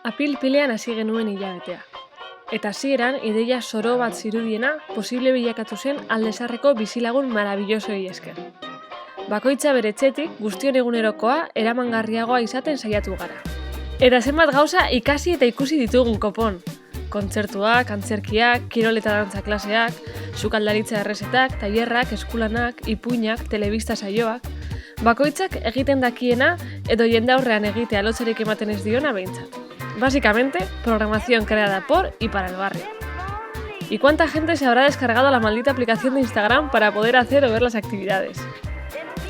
Apil-pilean hasi genuen hilabetea. Eta hasieran ideia zoro bat zirudiena posible bilakatu zen Alde Zaharreko bizilagun marabillosoei esker. Bakoitza bere etxetik guztion egunerokoa eramangarriagoa izaten saiatu gara. Eta zenbat gauza ikasi eta ikusi ditugun kopon. Kontzertuak, antzerkiak, kirol eta dantza klaseak, sukaldaritza errezetak, tailerrak, eskulanak, ipuinak, telebista saioak. Bakoitzak egiten dakiena edo jendaurrean egitea lotzerik ematen ez diona behintzat. Básicamente, programación creada por y para el barrio. ¿Y cuánta gente se habrá descargado la maldita aplicación de Instagram para poder hacer o ver las actividades?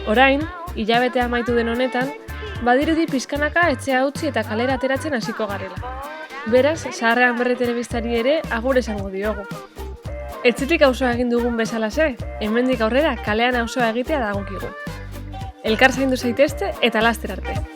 Orain, hilabetea amaitu den honetan, badirudi pizkanaka etxea utzi eta kalera ateratzen hasiko garela. Beraz, Zaharrean Berri telebistari ere agur esango diogu. Etxetik auzoa egin dugun bezalaxe, hemendik aurrera kalean auzoa egitea dagokigu. Elkar zaindu zaitezte eta laster arte.